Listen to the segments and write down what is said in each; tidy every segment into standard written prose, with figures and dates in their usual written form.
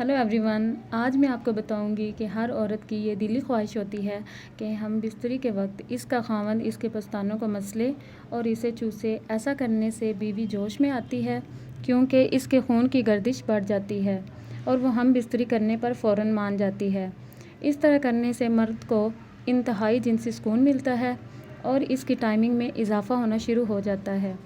Hello everyone, आज मैं आपको बताऊंगी कि हर औरत की ये दिली ख्वाहिश होती है कि हम बिस्तरी के वक्त इसका खामन इसके पस्तानों को मसले और इसे चूसे। ऐसा करने से बीवी जोश में आती है क्योंकि इसके खून की गर्दिश बढ़ जाती है और वो हम बिस्तरी करने पर फ़ौरन मान जाती है। इस तरह करने से मर्द को इंतहाई जिनसी सुकून मिलता है और इसकी टाइमिंग में इजाफ़ा होना शुरू हो जाता है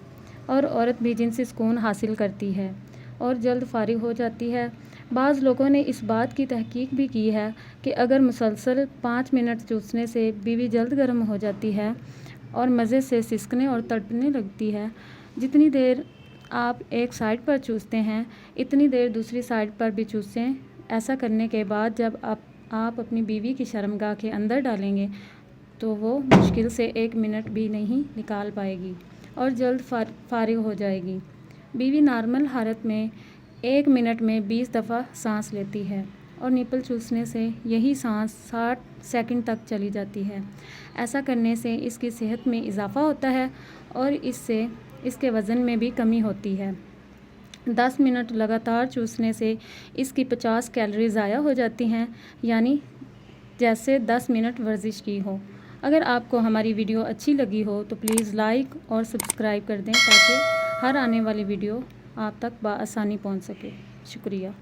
और औरत भी जिनसी सुकून हासिल करती है और जल्द फारिग हो जाती है। बाज़ लोगों ने इस बात की तहकीक भी की है कि अगर मुसलसल 5 मिनट चूसने से बीवी जल्द गर्म हो जाती है और मज़े से सिसकने और तड़पने लगती है। जितनी देर आप एक साइड पर चूसते हैं इतनी देर दूसरी साइड पर भी चूसें। ऐसा करने के बाद जब आप अपनी बीवी की शर्मगाह के अंदर डालेंगे तो वो मुश्किल से 1 मिनट भी नहीं निकाल पाएगी और जल्द फारिग हो जाएगी। बीवी नॉर्मल हालत में 1 मिनट में 20 दफ़ा सांस लेती है और निपल चूसने से यही सांस 60 सेकंड तक चली जाती है। ऐसा करने से इसकी सेहत में इजाफ़ा होता है और इससे इसके वज़न में भी कमी होती है। 10 मिनट लगातार चूसने से इसकी 50 कैलोरी ज़ाया हो जाती हैं, यानी जैसे 10 मिनट वर्जिश की हो। अगर आपको हमारी वीडियो अच्छी लगी हो तो प्लीज़ लाइक और सब्सक्राइब कर दें ताकि हर आने वाली वीडियो आप तक बआसानी पहुंच सके। शुक्रिया।